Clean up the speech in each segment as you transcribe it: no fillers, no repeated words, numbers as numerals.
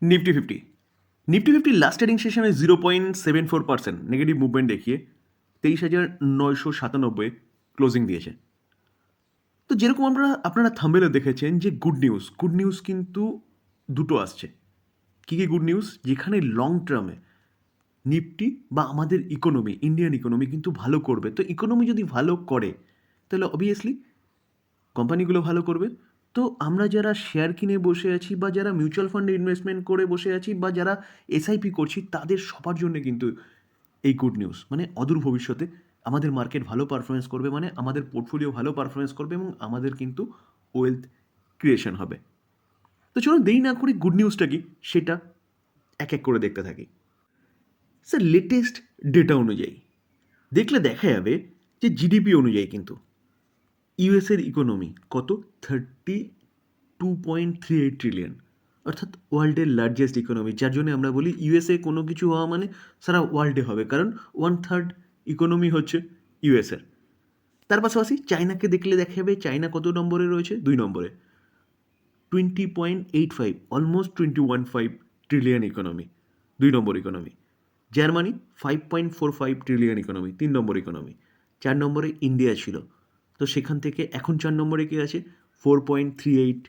Nifty fifty last trading সেশনে 0.74% negative movement দেখিয়ে 23,997 closing দিয়েছে। তো যেরকম আপনারা থাম্বনেলে দেখেছেন যে গুড নিউজ কিন্তু দুটো আসছে। কী কী গুড নিউজ? যেখানে লং টার্মে নিফটি বা আমাদের ইকোনমি, ইন্ডিয়ান ইকোনমি কিন্তু ভালো করবে। তো ইকোনমি যদি ভালো করে তাহলে অবভিয়াসলি কোম্পানিগুলো ভালো করবে। তো আমরা যারা শেয়ার কিনে বসে আছি বা যারা মিউচুয়াল ফান্ডে ইনভেস্টমেন্ট করে বসে আছি বা যারা এসআইপি করছি, তাদের সবার জন্য কিন্তু এই গুড নিউজ। মানে অদূর ভবিষ্যতে আমাদের মার্কেট ভালো পারফরমেন্স করবে, মানে আমাদের পোর্টফোলিও ভালো পারফরমেন্স করবে এবং আমাদের কিন্তু ওয়েলথ ক্রিয়েশন হবে। তো চলো দেরি না করে গুড নিউজটা কি সেটা এক এক করে দেখতে থাকি। স্যার, লেটেস্ট ডেটা অনুযায়ী দেখলে দেখা যাবে যে জিডিপি অনুযায়ী কিন্তু ইউএসের ইকোনমি কত 32.38 ট্রিলিয়ন, অর্থাৎ ওয়ার্ল্ডের লার্জেস্ট ইকোনমি। যার জন্য আমরা বলি ইউএসএ কোনো কিছু হওয়া মানে সারা ওয়ার্ল্ডে হবে, কারণ 1/3 ইকোনমি হচ্ছে ইউএসের। তার পাশাপাশি চায়নাকে দেখলে দেখা যাবে চায়না কত নম্বরে রয়েছে? 2 নম্বরে, 20.85, অলমোস্ট 21.5 ট্রিলিয়ন ইকোনমি, 2 নম্বর ইকোনমি। জার্মানি 5.45 ট্রিলিয়ন ইকোনমি, 3 নম্বর ইকোনমি। 4 নম্বরে ইন্ডিয়া ছিল, তো সেখান থেকে এখন 4 নম্বরে কে আছে? 4.38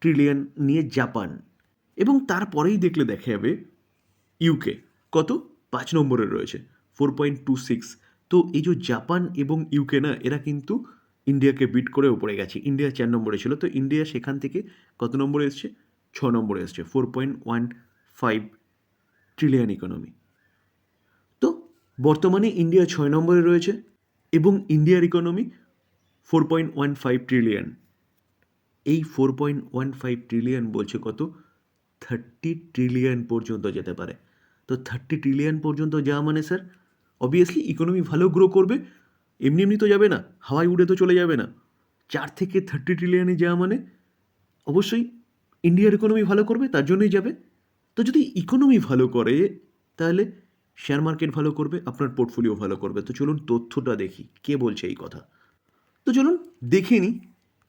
ট্রিলিয়ন নিয়ে জাপান। এবং তারপরেই দেখলে দেখা যাবে ইউকে কত 5 নম্বরে রয়েছে, 4.26। তো এই যে জাপান এবং ইউকে না, এরা কিন্তু ইন্ডিয়াকে বিট করে উপরে গেছে। ইন্ডিয়া 4 নম্বরে ছিল, তো ইন্ডিয়া সেখান থেকে কত নম্বরে এসছে? 6 নম্বরে এসছে, 4.15 ট্রিলিয়ন ইকোনমি। তো বর্তমানে ইন্ডিয়া 6 নম্বরে রয়েছে এবং ইন্ডিয়ার ইকোনমি 4.15 ট্রিলিয়ন। এই 4.15 ট্রিলিয়ন বলছে কত? 30 ট্রিলিয়ন পর্যন্ত যেতে পারে। তো 30 ট্রিলিয়ন পর্যন্ত যাওয়া মানে স্যার অবভিয়াসলি ইকোনমি ভালো গ্রো করবে। এমনি এমনি তো যাবে না, হাওয়ায় উড়ে তো চলে যাবে না। 4 থেকে 30 ট্রিলিয়নে যাওয়া মানে অবশ্যই ইন্ডিয়ার ইকোনমি ভালো করবে, তার জন্যই যাবে। তো যদি ইকোনমি ভালো করে তাহলে শেয়ার মার্কেট ভালো করবে, আপনার পোর্টফোলিও ভালো করবে। তো চলুন তথ্যটা দেখি কে বলছে এই কথা। তো চলুন দেখে নিই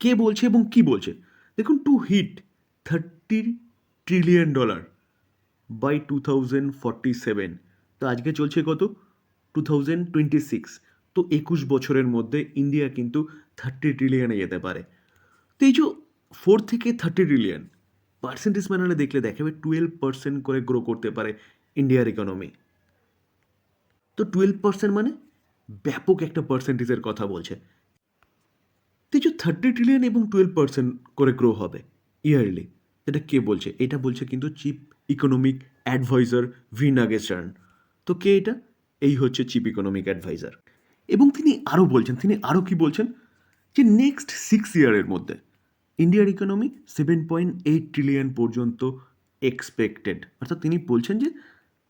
কে বলছে এবং কি বলছে। দেখুন, টু হিট $30 ট্রিলিয়ন বাই 2047। তো আজকে চলছে কত? 2026। তো 21 বছরের মধ্যে ইন্ডিয়া কিন্তু 30 ট্রিলিয়নে যেতে পারে। তো এই যে 4 থেকে 30 ট্রিলিয়ন পার্সেন্টেজ ম্যানারে দেখলে দেখাবে 12% করে গ্রো করতে পারে ইন্ডিয়ার ইকোনমি। তো 12% মানে ব্যাপক একটা পার্সেন্টেজের কথা বলছে। তো এই যে 30 ট্রিলিয়ন এবং 12% করে গ্রো হবে ইয়ারলি, এটা কে বলছে? এটা বলছে কিন্তু chief economic adviser V Nageswaran. তো কে এটা? এই হচ্ছে চিফ ইকোনমিক অ্যাডভাইজার। এবং তিনি আরও কি বলছেন? যে নেক্সট 6 ইয়ারের মধ্যে ইন্ডিয়ার ইকোনমি 7.8 ট্রিলিয়ন পর্যন্ত এক্সপেক্টেড। অর্থাৎ তিনি বলছেন যে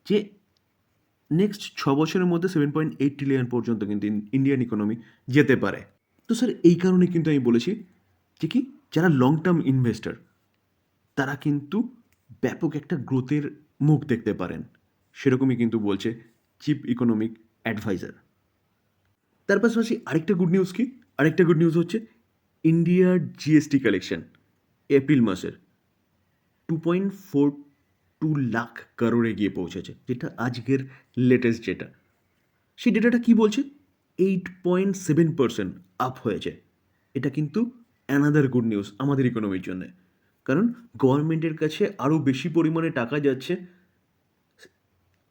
যে নেক্সট 6 বছরের মধ্যে 7.8 ট্রিলিয়ন পর্যন্ত কিন্তু ইন্ডিয়ান ইকোনমি যেতে পারে। তো স্যার এই কারণে কিন্তু আমি বলেছি যে কি, যারা লং টার্ম ইনভেস্টর তারা কিন্তু ব্যাপক একটা গ্রোথের মুখ দেখতে পারেন, সেরকমই কিন্তু বলছে চিফ ইকোনমিক অ্যাডভাইজার। তার পাশাপাশি আরেকটা গুড নিউজ হচ্ছে ইন্ডিয়ার জিএসটি কালেকশন এপ্রিল মাসের 2.42 লাখ কারোরে গিয়ে পৌঁছেছে, যেটা আজকের লেটেস্ট ডেটা। সেই ডেটাটা কি বলছে? 8.7% আপ হয়েছে। এটা কিন্তু অ্যানাদার গুড নিউজ আমাদের ইকোনমির জন্য, কারণ গভর্নমেন্টের কাছে আরও বেশি পরিমাণে টাকা যাচ্ছে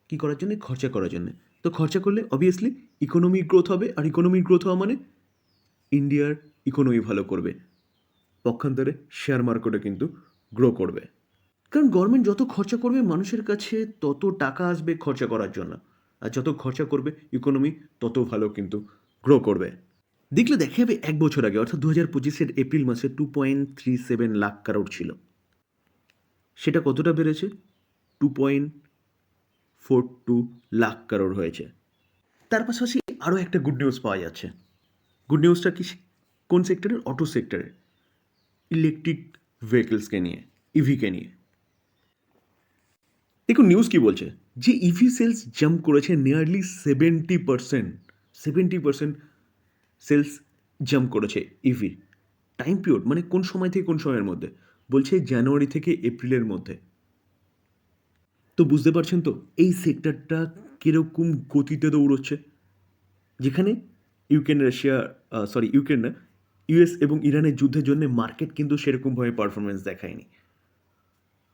কী করার জন্য? খরচা করার জন্য। তো খরচা করলে অবভিয়াসলি ইকোনমিক গ্রোথ হবে, আর ইকোনমিক গ্রোথ হওয়া মানে ইন্ডিয়ার ইকোনমি ভালো করবে, পক্ষান্তরে শেয়ার মার্কেটও কিন্তু গ্রো করবে। কারণ গভর্নমেন্ট যত খরচা করবে মানুষের কাছে তত টাকা আসবে খরচা করার জন্য, আর যত খরচা করবে ইকোনমি তত ভালো কিন্তু গ্রো করবে। দেখলে দেখা যাবে 1 বছর আগে অর্থাৎ 2025-এর এপ্রিল মাসে 2.37 লাখ কারোর ছিল, সেটা কতটা বেড়েছে? 2.42 লাখ কারোর হয়েছে। তার পাশাপাশি আরও একটা গুড নিউজ পাওয়া যাচ্ছে। গুড নিউজটা কি কোন সেক্টরের? অটো সেক্টরের, ইলেকট্রিক ভেহিকেলসকে নিয়ে, ইভিকে নিয়ে। দেখুন নিউজ কি বলছে, যে ইভি সেলস জাম্প করেছে নিয়ারলি 70%। সেলস জাম্প করেছে ইভি। টাইম পিরিয়ড মানে কোন সময় থেকে কোন সময়ের মধ্যে? বলছে জানুয়ারি থেকে এপ্রিলের মধ্যে। তো বুঝতে পারছেন তো এই সেক্টরটা কীরকম গতিতে দৌড়চ্ছে, যেখানে ইউক্রেন না, ইউএস এবং ইরানের যুদ্ধের জন্য মার্কেট কিন্তু সেরকমভাবে পারফরমেন্স দেখায়নি।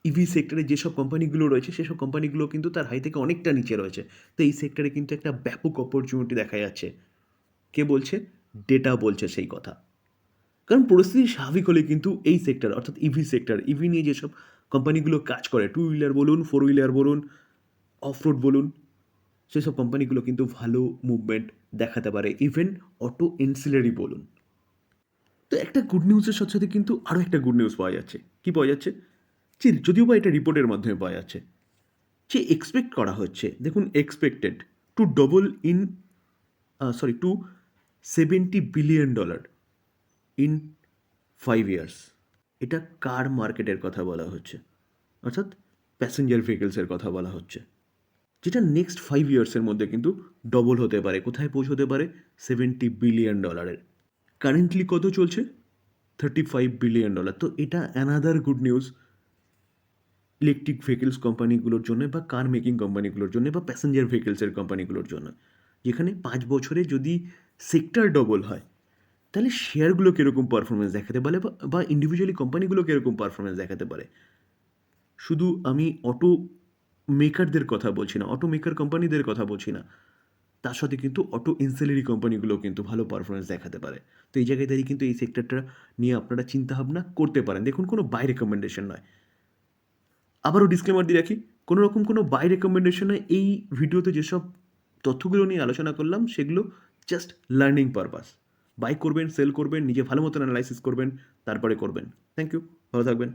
ইভি সেক্টরে যেসব কোম্পানিগুলো রয়েছে সেসব কোম্পানিগুলো কিন্তু তার হাই থেকে অনেকটা নিচে রয়েছে। তো এই সেক্টরে কিন্তু একটা ব্যাপক অপরচুনিটি দেখা যাচ্ছে। কে বলছে? ডেটা বলছে সেই কথা। কারণ পরিস্থিতি স্বাভাবিক হলে কিন্তু এই সেক্টর অর্থাৎ ইভি সেক্টর, ইভি নিয়ে যেসব কোম্পানিগুলো কাজ করে, টু হুইলার বলুন, ফোর হুইলার বলুন, অফ রোড বলুন, সেসব কোম্পানিগুলো কিন্তু ভালো মুভমেন্ট দেখাতে পারে। ইভেন অটো এনসিলারি বলুন। তো একটা গুড নিউজের সাথে সাথে কিন্তু আরও একটা গুড নিউজ পাওয়া যাচ্ছে। কি পাওয়া যাচ্ছে? যে যদিও বা এটা রিপোর্টের মাধ্যমে পাওয়া যাচ্ছে, যে এক্সপেক্ট করা হচ্ছে, দেখুন, expected to double in to $70 billion in 5 years. এটা কার মার্কেটের কথা বলা হচ্ছে, অর্থাৎ প্যাসেঞ্জার ভেহিকলসের কথা বলা হচ্ছে, যেটা নেক্সট 5 ইয়ার্সের মধ্যে কিন্তু ডবল হতে পারে। কোথায় পৌঁছতে পারে? $70 বিলিয়ন। কারেন্টলি কত চলছে? $35 বিলিয়ন। তো এটা another good news electric vehicles কোম্পানিগুলোর জন্য বা কার মেকিং কোম্পানিগুলোর জন্য বা প্যাসেঞ্জার ভেহিকলসের কোম্পানিগুলোর জন্য, যেখানে 5 বছরে যদি সেক্টর ডবল হয় তাহলে শেয়ারগুলো কীরকম পারফরমেন্স দেখাতে পারে বা ইন্ডিভিজুয়ালি কোম্পানিগুলো কীরকম পারফরমেন্স দেখাতে পারে। শুধু আমি অটো মেকারদের কথা বলছি না, অটো মেকার কোম্পানিদের কথা বলছি না, তার সাথে কিন্তু অটো এনসিলারি কোম্পানিগুলো কিন্তু ভালো পারফরমেন্স দেখাতে পারে। তো এই জায়গায় দাঁড়িয়ে কিন্তু এই সেক্টরটা নিয়ে আপনারা চিন্তাভাবনা করতে পারেন। দেখুন, কোনো বাই রেকমেন্ডেশন নয়। আবারও ডিসক্লেমার দিয়ে রাখি, কোনো রকম কোনো বাই রেকমেন্ডেশন নয়। এই ভিডিওতে যেসব তথ্যগুলো নিয়ে আলোচনা করলাম সেগুলো জাস্ট লার্নিং পারপাস। বাই করবেন, সেল করবেন, নিজে ভালো মতন অ্যানালাইসিস করবেন, তারপরে করবেন। থ্যাংক ইউ, ভালো থাকবেন।